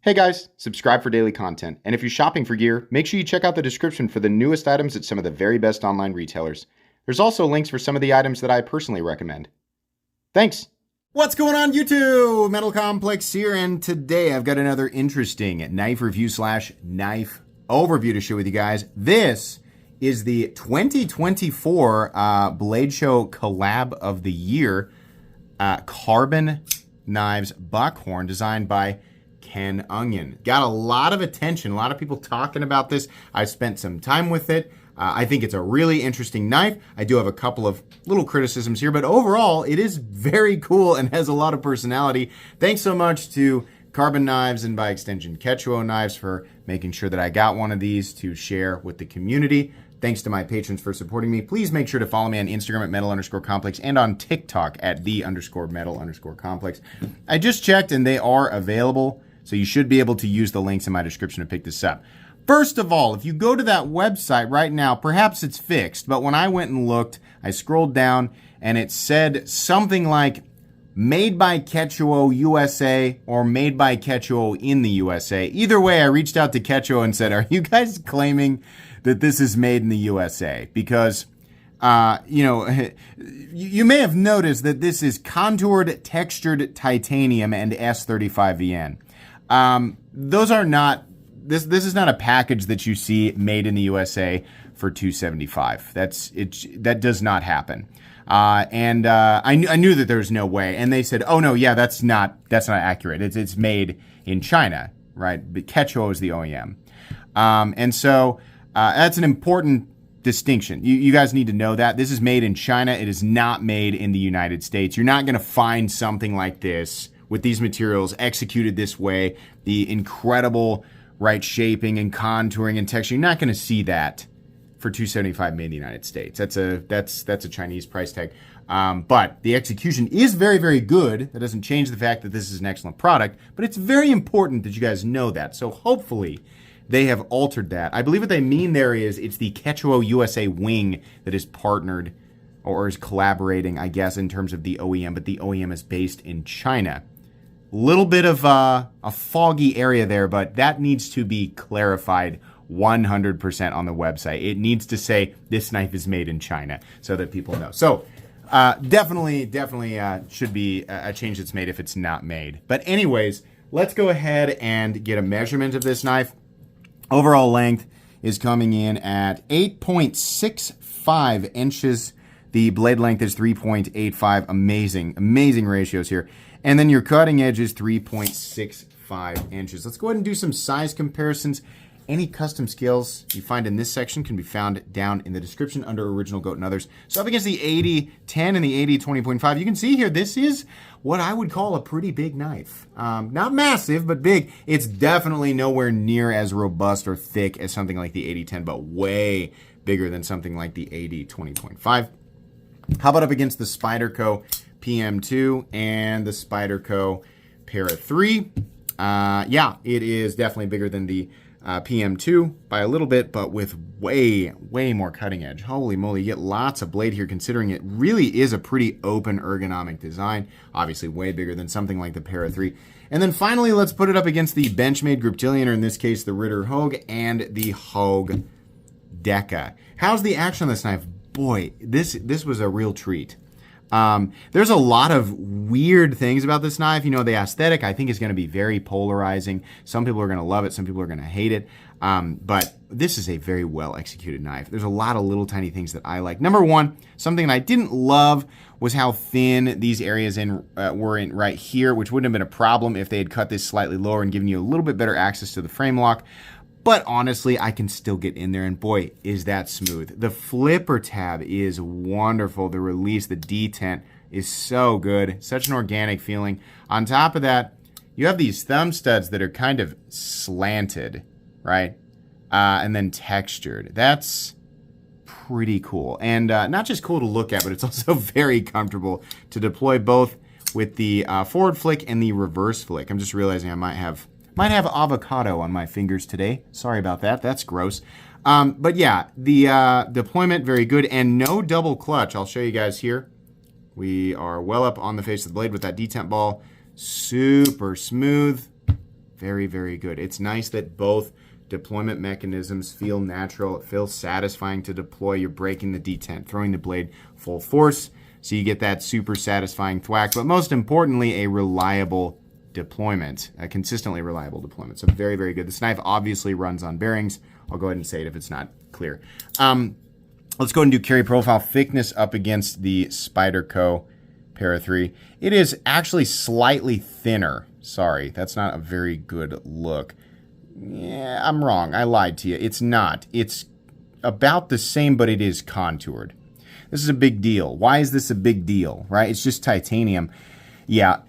Hey guys, subscribe for daily content. And if you're shopping for gear, make sure you check out the description for the newest items at some of the very best online retailers. There's also links for some of the items that I personally recommend. Thanks! What's going on, YouTube? Metal Complex here, and today I've got another interesting knife review slash knife overview to share with you guys. This is the 2024 Blade Show Collab of the Year Karbon Knives Buckhorn, designed by Ken Onion. Got a lot of attention, a lot of people talking about this. I spent some time with it. I think it's a really interesting knife. I do have a couple of little criticisms here, but overall, it is very cool and has a lot of personality. Thanks so much to Karbon Knives and by extension Quechua Knives for making sure that I got one of these to share with the community. Thanks to my patrons for supporting me. Please make sure to follow me on Instagram at metal_complex and on TikTok at _metal_complex. I just checked and they are available, so you should be able to use the links in my description to pick this up. First of all, if you go to that website right now, perhaps it's fixed, but when I went and looked, I scrolled down and it said something like made by Quechua USA or made by Quechua in the USA. Either way, I reached out to Quechua and said, are you guys claiming that this is made in the USA? Because, you may have noticed that this is contoured textured titanium and S35VN. Those are not, this is not a package that you see made in the USA for $275. That does not happen. I knew that there was no way. And they said, oh no, yeah, that's not accurate. It's made in China, right? But Quechua is the OEM. That's an important distinction. You guys need to know that. This is made in China. It is not made in the United States. You're not going to find something like this with these materials executed this way, the incredible right shaping and contouring and texture. You're not going to see that for $275 made in the United States. That's a Chinese price tag. But the execution is very, very good. That doesn't change the fact that this is an excellent product, but it's very important that you guys know that. So hopefully they have altered that. I believe what they mean there is it's the Quechua USA wing that is partnered or is collaborating, I guess, in terms of the OEM, but the OEM is based in China. Little bit of a foggy area there, but that needs to be clarified 100% on the website. It needs to say this knife is made in China so that people know. So definitely should be a change that's made if it's not made. But anyways, let's go ahead and get a measurement of this knife. Overall length is coming in at 8.65 inches. The blade length is 3.85. Amazing ratios here. And then your cutting edge is 3.65 inches. Let's go ahead and do some size comparisons. Any custom scales you find in this section can be found down in the description under Original Goat and others. So up against the 80-10 and the 80-20.5, you can see here, this is what I would call a pretty big knife. Not massive, but big. It's definitely nowhere near as robust or thick as something like the 80-10, but way bigger than something like the 80-20.5. How about up against the Spyderco PM2 and the Spyderco Para 3? Yeah, it is definitely bigger than the PM2 by a little bit, but with way more cutting edge. Holy moly, you get lots of blade here considering it really is a pretty open ergonomic design. Obviously way bigger than something like the Para 3. And then finally, let's put it up against the Benchmade Griptilian, or in this case, the Ritter Hogue and the Hogue Deca. How's the action on this knife? Boy, this was a real treat. There's a lot of weird things about this knife. You know, the aesthetic I think is going to be very polarizing. Some people are going to love it. Some people are going to hate it. But this is a very well executed knife. There's a lot of little tiny things that I like. Number one, something that I didn't love was how thin these areas were in right here, which wouldn't have been a problem if they had cut this slightly lower and given you a little bit better access to the frame lock. But honestly, I can still get in there, and boy, is that smooth. The flipper tab is wonderful. The release, the detent is so good. Such an organic feeling. On top of that, you have these thumb studs that are kind of slanted, right? And then textured. That's pretty cool. And not just cool to look at, but it's also very comfortable to deploy both with the forward flick and the reverse flick. I'm just realizing I might have avocado on my fingers today. Sorry about that. That's gross. But yeah, the deployment, very good. And no double clutch. I'll show you guys here. We are well up on the face of the blade with that detent ball. Super smooth. Very, very good. It's nice that both deployment mechanisms feel natural. It feels satisfying to deploy. You're breaking the detent, throwing the blade full force, so you get that super satisfying thwack, but most importantly, a reliable deployment, a consistently reliable deployment. So very, very good. This knife obviously runs on bearings. I'll go ahead and say it if it's not clear. Let's go ahead and do carry profile thickness up against the Spyderco Para 3. It is actually slightly thinner. Sorry, that's not a very good look. Yeah, I'm wrong. I lied to you. It's not. It's about the same, but it is contoured. This is a big deal. Why is this a big deal, right? It's just titanium. Yeah,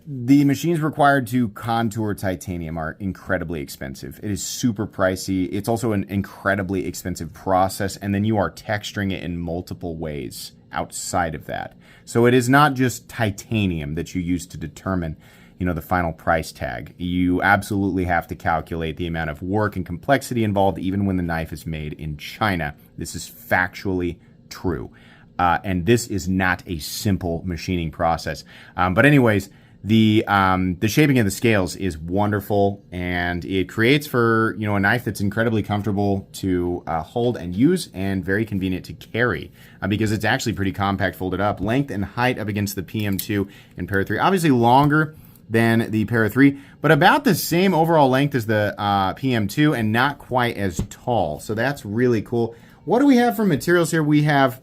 the machines required to contour titanium are incredibly expensive. It is super pricey. It's also an incredibly expensive process, and then you are texturing it in multiple ways outside of that. So it is not just titanium that you use to determine, the final price tag. You absolutely have to calculate the amount of work and complexity involved even when the knife is made in China. This is factually true. And this is not a simple machining process. But anyways, the shaping of the scales is wonderful, and it creates for, a knife that's incredibly comfortable to hold and use, and very convenient to carry because it's actually pretty compact folded up. Length and height up against the PM2 and Para 3. Obviously longer than the Para 3, but about the same overall length as the PM2 and not quite as tall. So that's really cool. What do we have for materials here? We have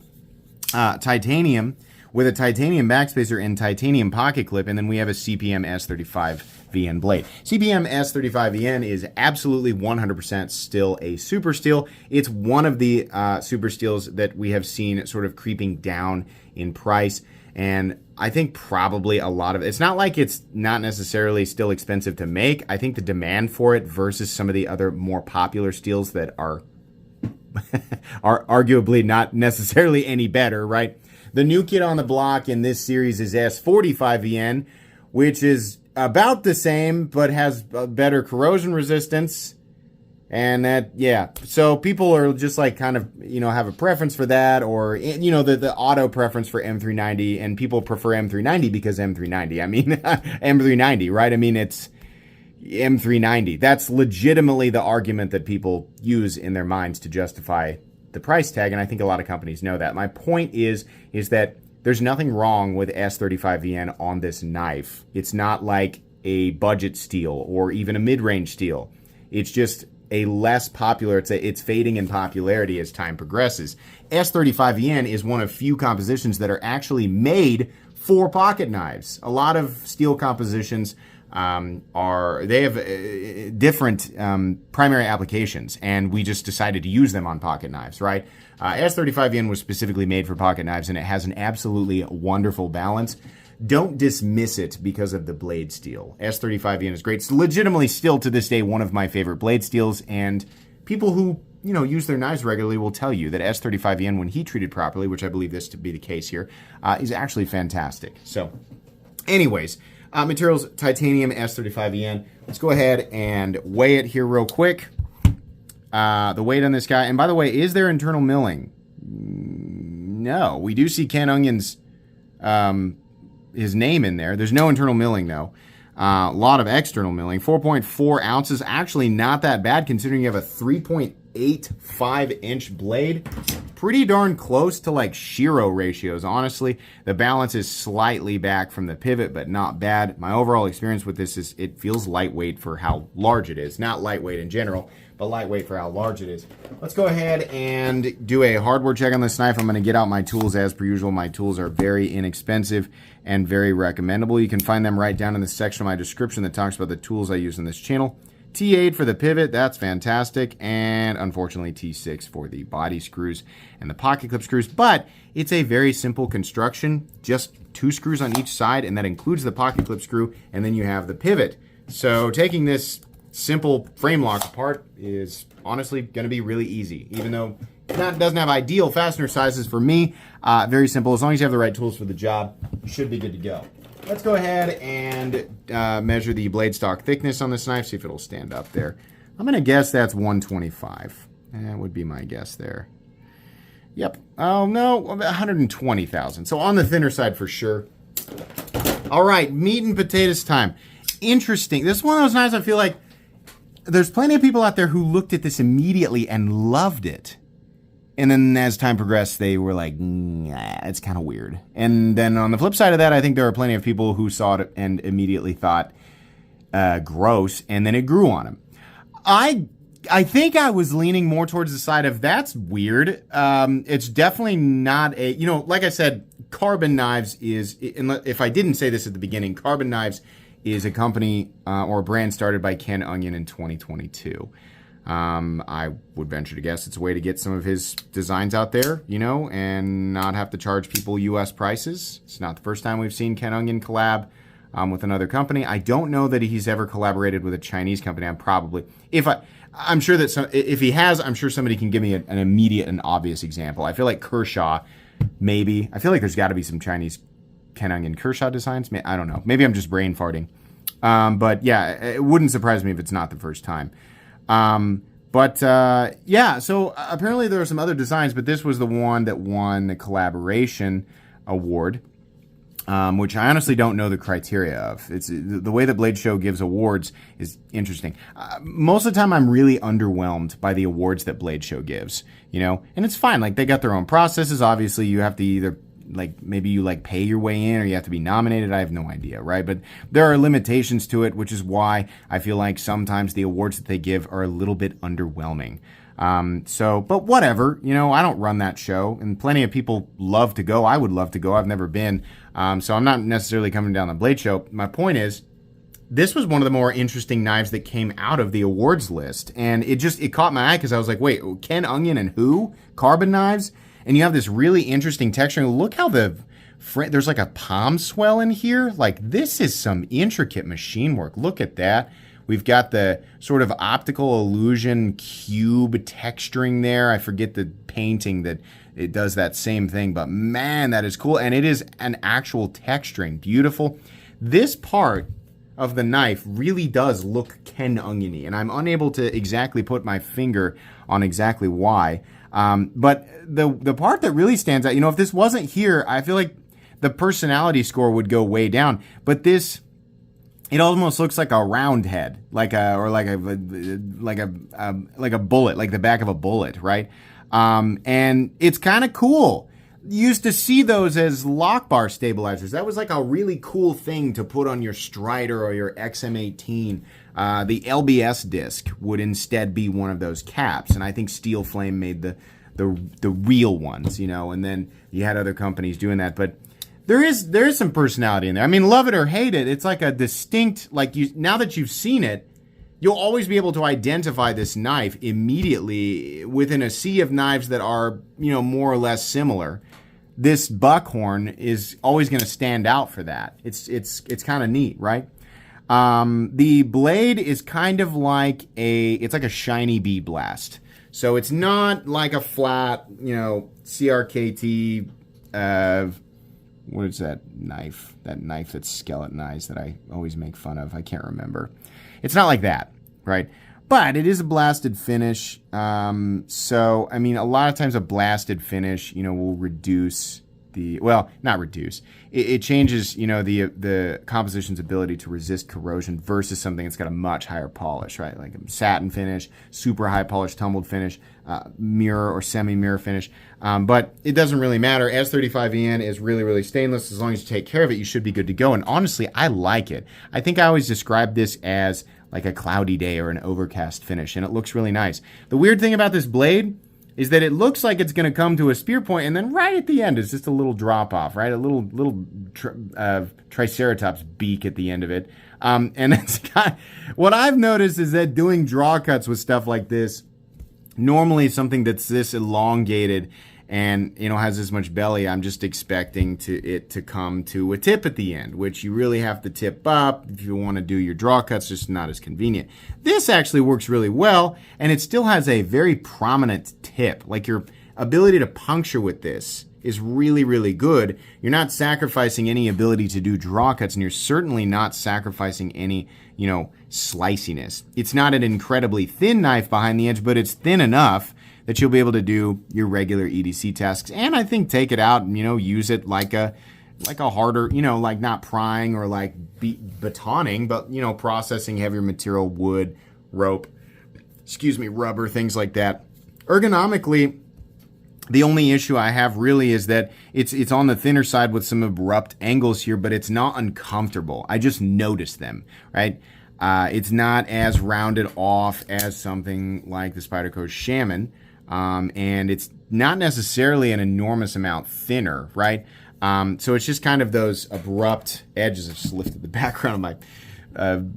titanium with a titanium backspacer and titanium pocket clip, and then we have a CPM S35 VN blade. CPM S35 VN is absolutely 100% still a super steel. It's one of the super steels that we have seen sort of creeping down in price, and I think probably a lot of it's not like it's not necessarily still expensive to make. I think the demand for it versus some of the other more popular steels that are arguably not necessarily any better, right? The new kid on the block in this series is S45VN, which is about the same, but has better corrosion resistance. And that, yeah. So people are just like kind of, have a preference for that, or, the auto preference for M390, and people prefer M390 because M390. I mean, M390, right? I mean, it's M390. That's legitimately the argument that people use in their minds to justify the price tag, and I think a lot of companies know that. My point is that there's nothing wrong with S35VN on this knife. It's not like a budget steel or even a mid-range steel. It's just a less popular, it's fading in popularity as time progresses. S35VN is one of few compositions that are actually made for pocket knives. A lot of steel compositions they have different primary applications, and we just decided to use them on pocket knives, right? S35VN was specifically made for pocket knives, and it has an absolutely wonderful balance. Don't dismiss it because of the blade steel. S35VN is great. It's legitimately still to this day one of my favorite blade steels, and people who use their knives regularly will tell you that S35VN, when heat treated properly, which I believe this to be the case here, is actually fantastic. So, anyways. Materials, titanium, S35VN. Let's go ahead and weigh it here real quick. The weight on this guy. And by the way, is there internal milling? No. We do see Ken Onion's his name in there. There's no internal milling, though. A lot of external milling. 4.4 ounces. Actually not that bad considering you have a 3.85-inch blade. Pretty darn close to like Shiro ratios, honestly. The balance is slightly back from the pivot, but not bad. My overall experience with this is it feels lightweight for how large it is. Not lightweight in general, but lightweight for how large it is. Let's go ahead and do a hardware check on this knife. I'm going to get out my tools as per usual. My tools are very inexpensive and very recommendable. You can find them right down in the section of my description that talks about the tools I use on this channel. T8 for the pivot, that's fantastic, and unfortunately T6 for the body screws and the pocket clip screws, but it's a very simple construction, just 2 screws on each side, and that includes the pocket clip screw, and then you have the pivot. So taking this simple frame lock apart is honestly going to be really easy, even though it doesn't have ideal fastener sizes for me. Very simple. As long as you have the right tools for the job, you should be good to go. Let's go ahead and measure the blade stock thickness on this knife, see if it'll stand up there. I'm going to guess that's 125. That would be my guess there. Yep. Oh, no, 120,000. So on the thinner side for sure. All right, meat and potatoes time. Interesting. This is one of those knives I feel like there's plenty of people out there who looked at this immediately and loved it. And then as time progressed, they were like, nah, it's kind of weird. And then on the flip side of that, I think there are plenty of people who saw it and immediately thought, gross, and then it grew on them. I think I was leaning more towards the side of that's weird. It's definitely not a, like I said, Karbon Knives is, if I didn't say this at the beginning, Karbon Knives is a company or a brand started by Ken Onion in 2022. I would venture to guess it's a way to get some of his designs out there, and not have to charge people U.S. prices. It's not the first time we've seen Ken Onion collab with another company. I don't know that he's ever collaborated with a Chinese company. I'm sure that if he has, I'm sure somebody can give me an immediate and obvious example. I feel like Kershaw, maybe. I feel like there's got to be some Chinese Ken Onion Kershaw designs. I don't know. Maybe I'm just brain farting. But yeah, it wouldn't surprise me if it's not the first time. So apparently there are some other designs, but this was the one that won the collaboration award, which I honestly don't know the criteria of. It's the way that Blade Show gives awards is interesting. Most of the time I'm really underwhelmed by the awards that Blade Show gives, and it's fine. Like, they got their own processes. Obviously you have to either maybe you pay your way in, or you have to be nominated. I have no idea, right? But there are limitations to it, which is why I feel like sometimes the awards that they give are a little bit underwhelming. But whatever, I don't run that show, and plenty of people love to go. I would love to go. I've never been. So I'm not necessarily coming down the Blade Show. My point is, this was one of the more interesting knives that came out of the awards list. And it caught my eye because I was like, wait, Ken Onion and who? Karbon Knives? And you have this really interesting texture. Look how there's like a palm swell in here. Like, this is some intricate machine work. Look at that. We've got the sort of optical illusion cube texturing there. I forget the painting that it does that same thing, but man, that is cool. And it is an actual texturing. Beautiful. This part of the knife really does look Ken Onion-y, and I'm unable to exactly put my finger on exactly why. But the part that really stands out, if this wasn't here, I feel like the personality score would go way down. But this, it almost looks like a round head, like a bullet, like the back of a bullet, right? And it's kind of cool. You used to see those as lock bar stabilizers. That was like a really cool thing to put on your Strider or your XM18. The LBS disc would instead be one of those caps, and I think Steel Flame made the real ones, and then you had other companies doing that. But there is some personality in there. I mean, love it or hate it, it's like a distinct, now that you've seen it, you'll always be able to identify this knife immediately within a sea of knives that are, more or less similar. This Buckhorn is always going to stand out for that. It's kind of neat, right? The blade is kind of like it's like a shiny bee blast. So it's not like a flat, CRKT, what is that knife? That knife that's skeletonized that I always make fun of. I can't remember. It's not like that, right? But it is a blasted finish. So, I mean, a lot of times a blasted finish, will reduce not reduce. It changes, the composition's ability to resist corrosion versus something that's got a much higher polish, right? Like a satin finish, super high polish, tumbled finish, mirror or semi-mirror finish. But it doesn't really matter. S35EN is really, really stainless. As long as you take care of it, you should be good to go. And honestly, I like it. I think I always describe this as like a cloudy day or an overcast finish, and it looks really nice. The weird thing about this blade is that it looks like it's going to come to a spear point, and then right at the end is just a little drop off, right? A little triceratops beak at the end of it. And it's what I've noticed is that doing draw cuts with stuff like this, normally something that's this elongated and has this much belly, I'm just expecting it to come to a tip at the end, which you really have to tip up if you want to do your draw cuts. Just not as convenient. This actually works really well, and it still has a very prominent tip. Like, your ability to puncture with this is really, really good. You're not sacrificing any ability to do draw cuts, and you're certainly not sacrificing any, sliciness. It's not an incredibly thin knife behind the edge, but it's thin enough that you'll be able to do your regular EDC tasks, and I think take it out and, use it like a harder, not prying or like batoning, but, processing heavier material, wood, rope, rubber, things like that. Ergonomically, the only issue I have really is that it's on the thinner side with some abrupt angles here, but it's not uncomfortable. I just noticed them, right? It's not as rounded off as something like the Spyderco Shaman, and it's not necessarily an enormous amount thinner, right? So it's just kind of those abrupt edges. I just lifted the background of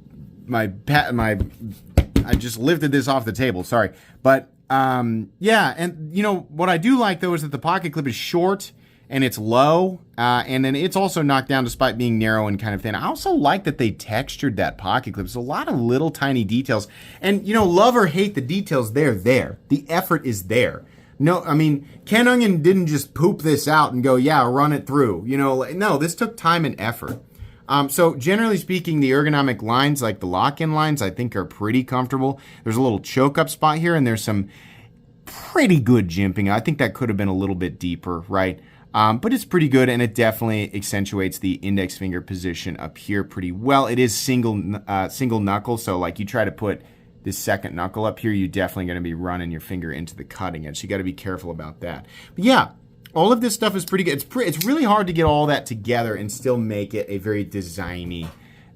I just lifted this off the table, sorry. But yeah, and you know, what I do like though is that the pocket clip is short and it's low, and then it's also knocked down despite being narrow and kind of thin. I also like that they textured that pocket clip. There's a lot of little tiny details, and you know, love or hate the details, they're there. The effort is there. No, I mean, Ken Onion didn't just poop this out and go, yeah, run it through. You know, no, this took time and effort. So generally speaking, the ergonomic lines, like the lock-in lines, I think are pretty comfortable. There's a little choke-up spot here, and there's some pretty good jimping. I think that could have been a little bit deeper, right? But it's pretty good, and it definitely accentuates the index finger position up here pretty well. It is single knuckle, so like you try to put this second knuckle up here, you're definitely going to be running your finger into the cutting edge. So you got to be careful about that. But yeah, all of this stuff is pretty good. It's really hard to get all that together and still make it a very designy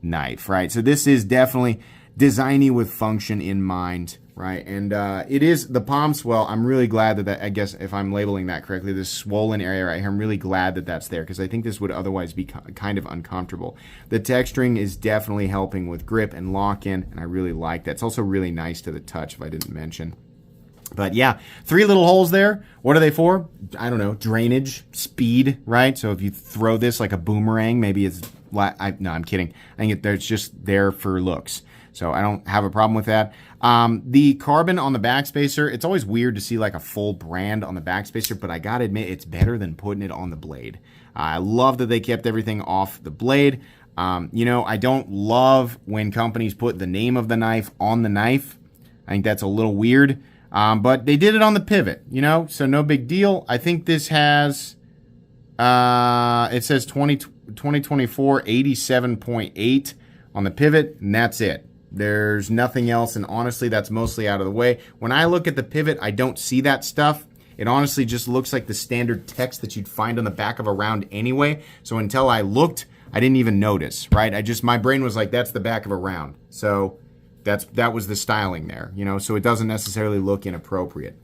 knife, right? So this is definitely designy with function in mind, right? And it is the palm swell. I'm really glad that I guess if I'm labeling that correctly, this swollen area right here, I'm really glad that that's there because I think this would otherwise be kind of uncomfortable. The texturing is definitely helping with grip and lock-in, and I really like that. It's also really nice to the touch, if I didn't mention. But yeah, 3 little holes there. What are they for? I don't know. Drainage, speed, right? So if you throw this like a boomerang, maybe it's... No, I'm kidding. I think it's just there for looks. So I don't have a problem with that. The Karbon on the backspacer, it's always weird to see like a full brand on the backspacer, but I gotta admit, it's better than putting it on the blade. I love that they kept everything off the blade. You know, I don't love when companies put the name of the knife on the knife. I think that's a little weird. But they did it on the pivot, you know, so no big deal. I think this has, it says 2024 87.8 on the pivot, and that's it. There's nothing else, and honestly, that's mostly out of the way. When I look at the pivot, I don't see that stuff. It honestly just looks like the standard text that you'd find on the back of a round anyway. So until I looked, I didn't even notice, right? My brain was like, that's the back of a round. So that was the styling there, you know, so it doesn't necessarily look inappropriate.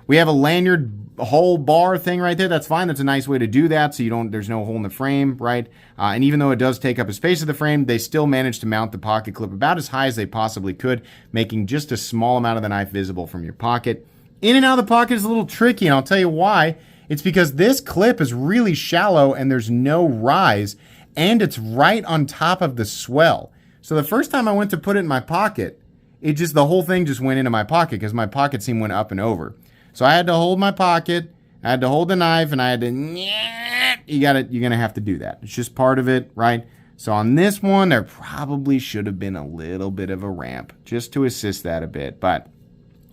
We have a lanyard hole bar thing right there. That's fine. That's a nice way to do that, so there's no hole in the frame, right? And even though it does take up a space of the frame, they still managed to mount the pocket clip about as high as they possibly could, making just a small amount of the knife visible from your pocket. In and out of the pocket is a little tricky, and I'll tell you why. It's because this clip is really shallow and there's no rise, and it's right on top of the swell. So the first time I went to put it in my pocket, the whole thing just went into my pocket because my pocket seam went up and over. So I had to hold my pocket, I had to hold the knife, and I had to, you're going to have to do that. It's just part of it, right? So on this one, there probably should have been a little bit of a ramp just to assist that a bit. But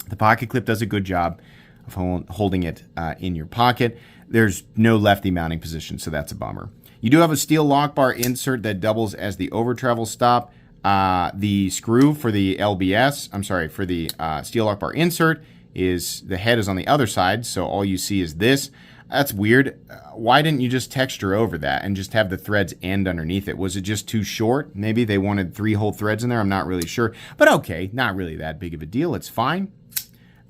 the pocket clip does a good job of holding it in your pocket. There's no lefty mounting position, so that's a bummer. You do have a steel lock bar insert that doubles as the over travel stop. The screw for the for the steel lock bar insert the head is on the other side, so all you see is this. That's weird. Why didn't you just texture over that and just have the threads end underneath it? Was it just too short? Maybe they wanted 3 whole threads in there. I'm not really sure. But okay, not really that big of a deal. It's fine.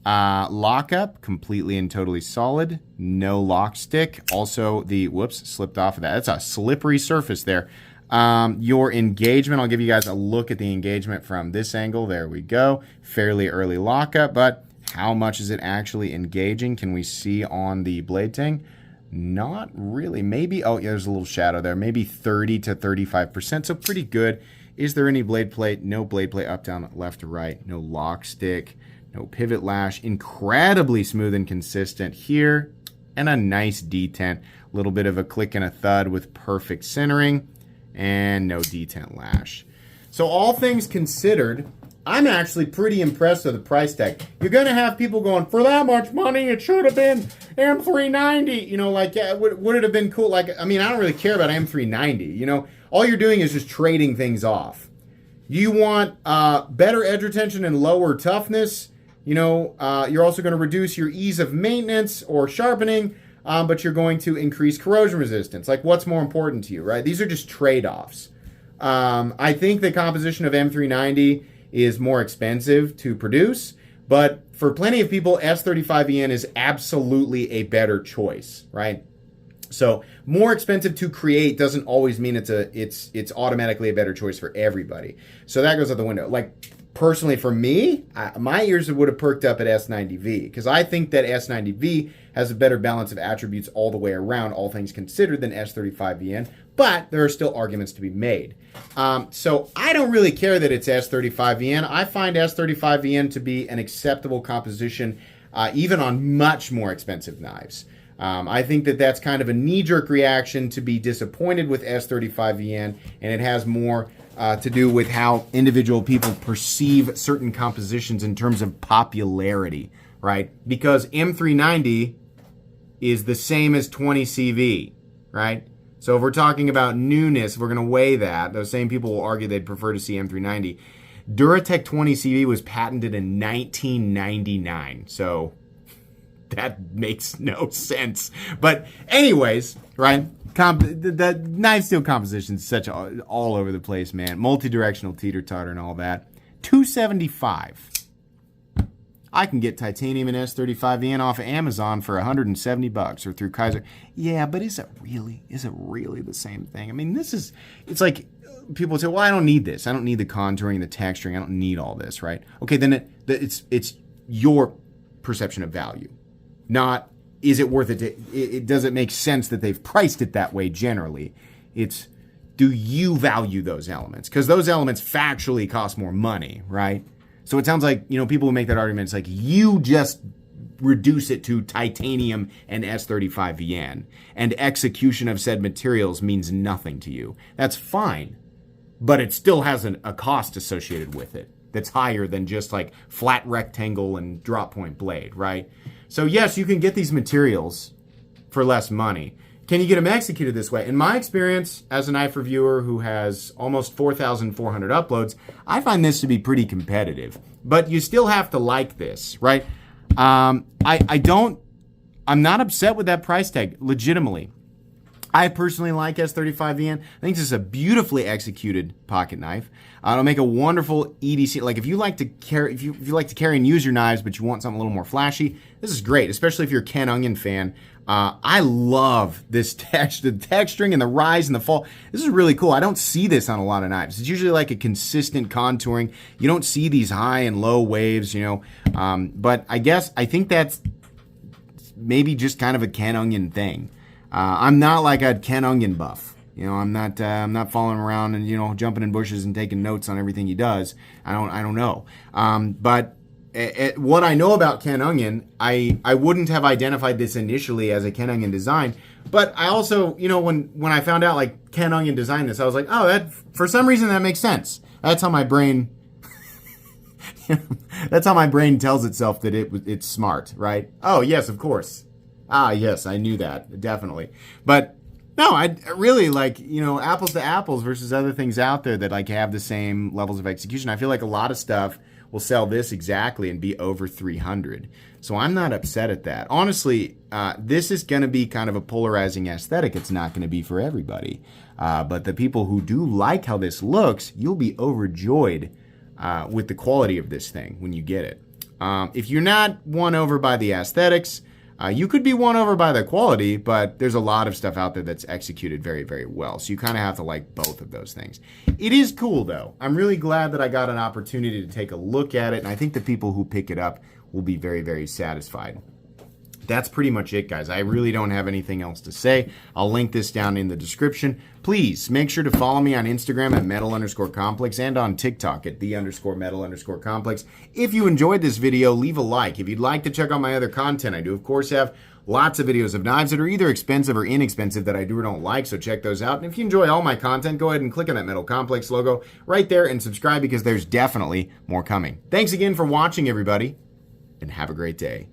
Lockup, completely and totally solid. No lock stick. Also, slipped off of that. That's a slippery surface there. Your engagement, I'll give you guys a look at the engagement from this angle. There we go. Fairly early lockup, but how much is it actually engaging? Can we see on the blade tang? Not really. Maybe, yeah, there's a little shadow there. Maybe 30 to 35%, so pretty good. Is there any blade plate? No blade plate up, down, left to right. No lock stick. No pivot lash. Incredibly smooth and consistent here. And a nice detent. A little bit of a click and a thud with perfect centering. And no detent lash. So all things considered, I'm actually pretty impressed with the price tag. You're going to have people going, for that much money, it should have been M390. You know, like, yeah, would it have been cool? Like, I mean, I don't really care about M390. You know, all you're doing is just trading things off. You want better edge retention and lower toughness. You're also going to reduce your ease of maintenance or sharpening, but you're going to increase corrosion resistance. Like, what's more important to you, right? These are just trade-offs. I think the composition of M390 is more expensive to produce, but for plenty of people, S35EN is absolutely a better choice, right? So more expensive to create doesn't always mean it's automatically a better choice for everybody. So that goes out the window. Like, personally for me, my ears would have perked up at S90V because I think that S90V has a better balance of attributes all the way around, all things considered, than S35EN. But there are still arguments to be made. So I don't really care that it's S35EN. I find S35EN to be an acceptable composition, even on much more expensive knives. I think that that's kind of a knee-jerk reaction to be disappointed with S35EN, and it has more to do with how individual people perceive certain compositions in terms of popularity, right? Because M390 is the same as 20CV, right? So if we're talking about newness, if we're going to weigh that, those same people will argue they'd prefer to see M390. Duratec 20CV was patented in 1999, so that makes no sense. But anyways, right? The knife steel composition is such all over the place, man. Multi-directional teeter-totter and all that. $275. I can get titanium and S35EN off of Amazon for $170 or through Kaiser. Yeah, but is it really the same thing? I mean, it's like people say, well, I don't need this. I don't need the contouring, the texturing. I don't need all this, right? Okay, then it's your perception of value. Not, is it worth it? Does it make sense that they've priced it that way generally? It's, do you value those elements? Because those elements factually cost more money, right? So it sounds like, people who make that argument, it's like you just reduce it to titanium and S35EN, and execution of said materials means nothing to you. That's fine, but it still has a cost associated with it that's higher than just like flat rectangle and drop point blade, right? So yes, you can get these materials for less money. Can you get them executed this way? In my experience as a knife reviewer who has almost 4,400 uploads, I find this to be pretty competitive. But you still have to like this, right? I'm not upset with that price tag, legitimately. I personally like S35EN. I think this is a beautifully executed pocket knife. It'll make a wonderful EDC. Like if you like to carry, if you like to carry and use your knives, but you want something a little more flashy, this is great. Especially if you're a Ken Onion fan. I love this the texturing and the rise and the fall. This is really cool. I don't see this on a lot of knives. It's usually like a consistent contouring. You don't see these high and low waves, But I think that's maybe just kind of a Ken Onion thing. I'm not like a Ken Onion buff. I'm not following around and jumping in bushes and taking notes on everything he does. I don't know. But what I know about Ken Onion, I wouldn't have identified this initially as a Ken Onion design. But I also, when I found out like Ken Onion designed this, I was like, oh, that for some reason that makes sense. That's how my brain. That's how my brain tells itself that it's smart, right? Oh yes, of course. Ah, yes, I knew that, definitely. But no, I really like, apples to apples versus other things out there that like have the same levels of execution. I feel like a lot of stuff will sell this exactly and be over 300. So I'm not upset at that. Honestly, this is going to be kind of a polarizing aesthetic. It's not going to be for everybody. But the people who do like how this looks, you'll be overjoyed with the quality of this thing when you get it. If you're not won over by the aesthetics, you could be won over by the quality, but there's a lot of stuff out there that's executed very, very well. So you kind of have to like both of those things. It is cool, though. I'm really glad that I got an opportunity to take a look at it, and I think the people who pick it up will be very, very satisfied. That's pretty much it, guys. I really don't have anything else to say. I'll link this down in the description. Please make sure to follow me on Instagram at metal_complex and on TikTok at _metal_complex. If you enjoyed this video, leave a like. If you'd like to check out my other content, I do, of course, have lots of videos of knives that are either expensive or inexpensive that I do or don't like, so check those out. And if you enjoy all my content, go ahead and click on that Metal Complex logo right there and subscribe because there's definitely more coming. Thanks again for watching, everybody, and have a great day.